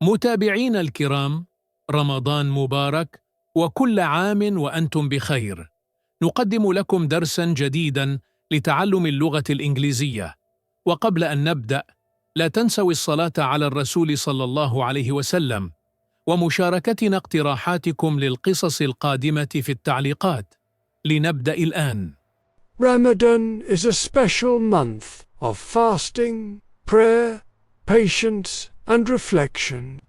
متابعينا الكرام، رمضان مبارك وكل عام وأنتم بخير. نقدم لكم درساً جديداً لتعلم اللغة الإنجليزية. وقبل أن نبدأ، لا تنسوا الصلاة على الرسول صلى الله عليه وسلم ومشاركتنا اقتراحاتكم للقصص القادمة في التعليقات. لنبدأ الآن. Ramadan is a special month of fasting, prayer, patience, and reflection,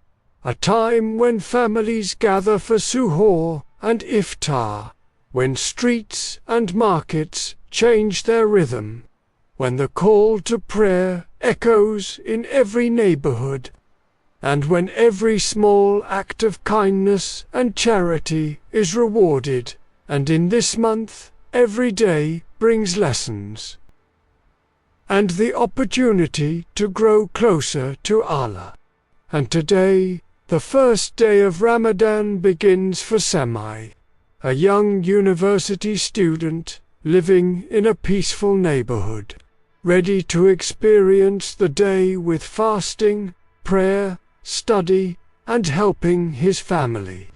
a time when families gather for suhoor and iftar, when streets and markets change their rhythm, when the call to prayer echoes in every neighborhood, and when every small act of kindness and charity is rewarded, and in this month, every day brings lessons and the opportunity to grow closer to Allah. And today, the first day of Ramadan begins for Semi, a young university student living in a peaceful neighborhood, ready to experience the day with fasting, prayer, study, and helping his family.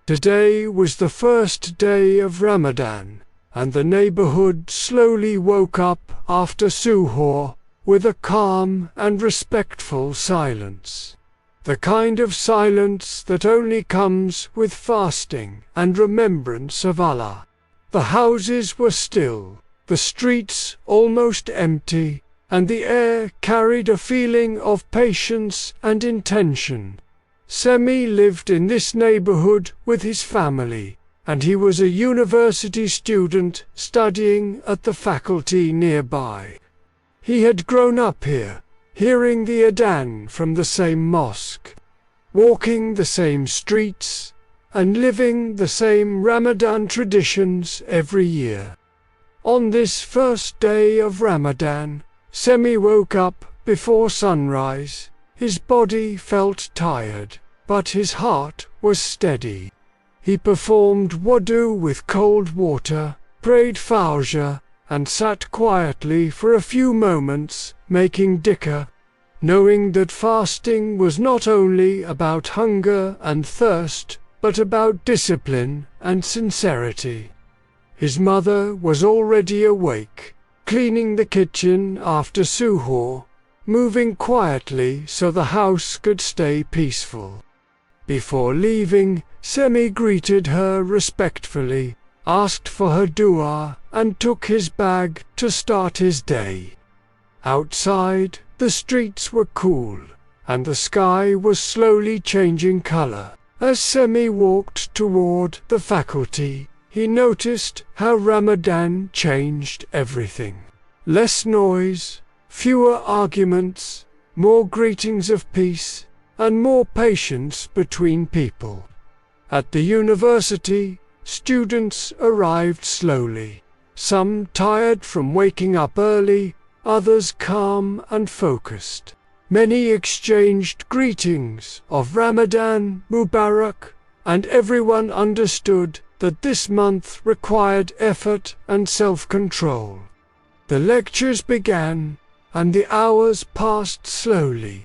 Today was the first day of Ramadan, and the neighborhood slowly woke up after suhoor with a calm and respectful silence. The kind of silence that only comes with fasting and remembrance of Allah. The houses were still, the streets almost empty, and the air carried a feeling of patience and intention. Semi lived in this neighborhood with his family, and he was a university student studying at the faculty nearby. He had grown up here, hearing the adhan from the same mosque, walking the same streets, and living the same Ramadan traditions every year. On this first day of Ramadan, Semi woke up before sunrise. His body felt tired, but his heart was steady. He performed wudu with cold water, prayed Fajr, and sat quietly for a few moments, making dhikr, knowing that fasting was not only about hunger and thirst, but about discipline and sincerity. His mother was already awake, cleaning the kitchen after suhoor, moving quietly so the house could stay peaceful. Before leaving, Semi greeted her respectfully, asked for her dua, and took his bag to start his day. Outside, the streets were cool, and the sky was slowly changing color. As Semi walked toward the faculty, he noticed how Ramadan changed everything. Less noise, fewer arguments, more greetings of peace, and more patience between people. At the university, students arrived slowly, some tired from waking up early, others calm and focused. Many exchanged greetings of Ramadan Mubarak, and everyone understood that this month required effort and self-control. The lectures began, and the hours passed slowly.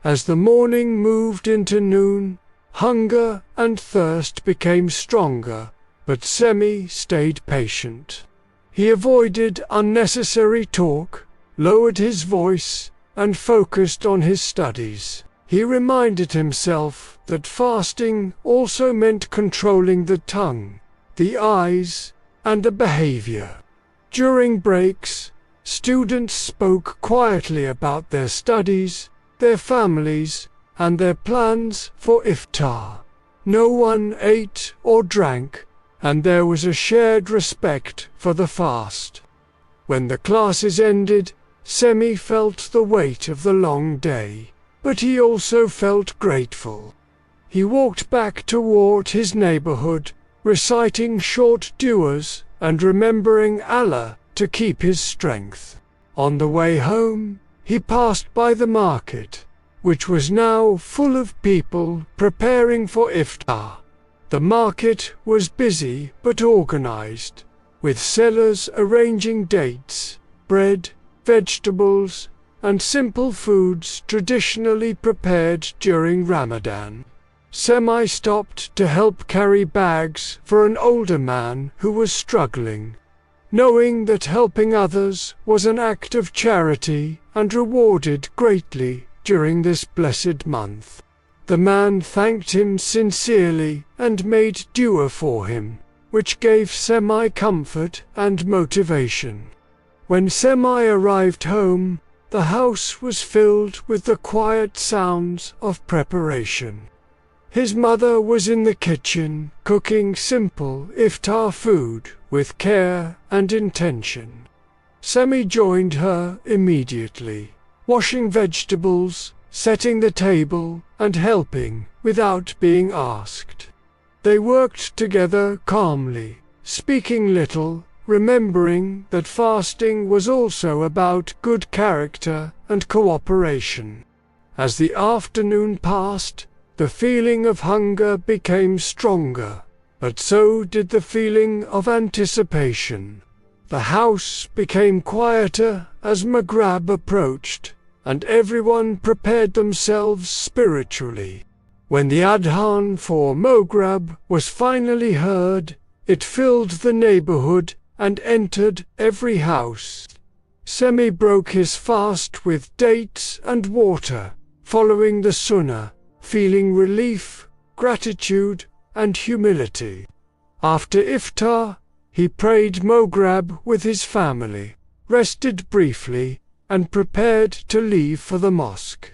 As the morning moved into noon, hunger and thirst became stronger, but Semi stayed patient. He avoided unnecessary talk, lowered his voice, and focused on his studies. He reminded himself that fasting also meant controlling the tongue, the eyes, and the behavior. During breaks, students spoke quietly about their studies, their families, and their plans for iftar. No one ate or drank, and there was a shared respect for the fast. When the classes ended, Semi felt the weight of the long day, but he also felt grateful. He walked back toward his neighborhood, reciting short duas and remembering Allah to keep his strength. On the way home, he passed by the market, which was now full of people preparing for iftar. The market was busy but organized, with sellers arranging dates, bread, vegetables, and simple foods traditionally prepared during Ramadan. Semi stopped to help carry bags for an older man who was struggling, knowing that helping others was an act of charity and rewarded greatly during this blessed month. The man thanked him sincerely and made dua for him, which gave Semi comfort and motivation. When Semi arrived home, the house was filled with the quiet sounds of preparation. His mother was in the kitchen, cooking simple iftar food with care and intention. Semi joined her immediately, washing vegetables, setting the table, and helping without being asked. They worked together calmly, speaking little, remembering that fasting was also about good character and cooperation. As the afternoon passed, the feeling of hunger became stronger, but so did the feeling of anticipation. The house became quieter as Maghrib approached, and everyone prepared themselves spiritually. When the adhan for Maghrib was finally heard, it filled the neighborhood and entered every house. Semi broke his fast with dates and water, following the sunnah, feeling relief, gratitude, and humility. After iftar, he prayed Maghrib with his family, rested briefly, and prepared to leave for the mosque.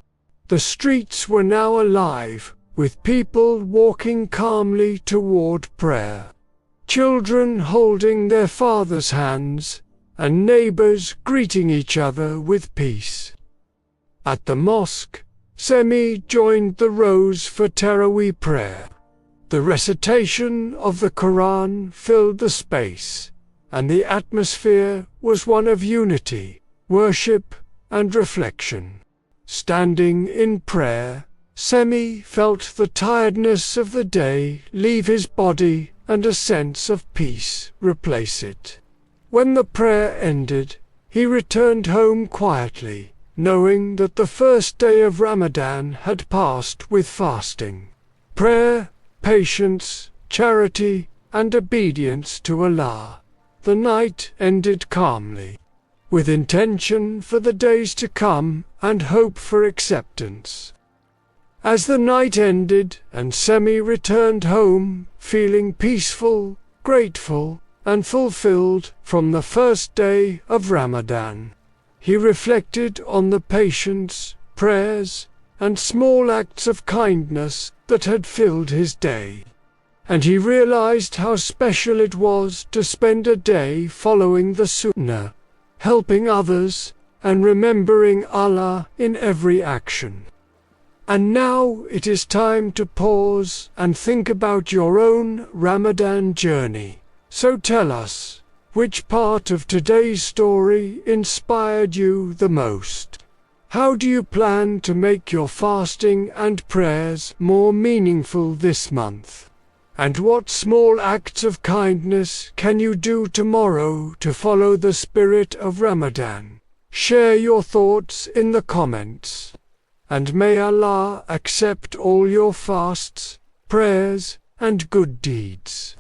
The streets were now alive, with people walking calmly toward prayer, children holding their fathers' hands, and neighbors greeting each other with peace. At the mosque, Semi joined the rows for Taraweeh prayer. The recitation of the Quran filled the space, and the atmosphere was one of unity, worship, and reflection. Standing in prayer, Semi felt the tiredness of the day leave his body and a sense of peace replace it. When the prayer ended, he returned home quietly, knowing that the first day of Ramadan had passed with fasting, prayer, patience, charity, and obedience to Allah. The night ended calmly, with intention for the days to come and hope for acceptance. As the night ended and Semi returned home, feeling peaceful, grateful, and fulfilled from the first day of Ramadan, he reflected on the patience, prayers, and small acts of kindness that had filled his day. And he realized how special it was to spend a day following the Sunnah, helping others, and remembering Allah in every action. And now it is time to pause and think about your own Ramadan journey. So tell us, which part of today's story inspired you the most? How do you plan to make your fasting and prayers more meaningful this month? And what small acts of kindness can you do tomorrow to follow the spirit of Ramadan? Share your thoughts in the comments. And may Allah accept all your fasts, prayers, and good deeds.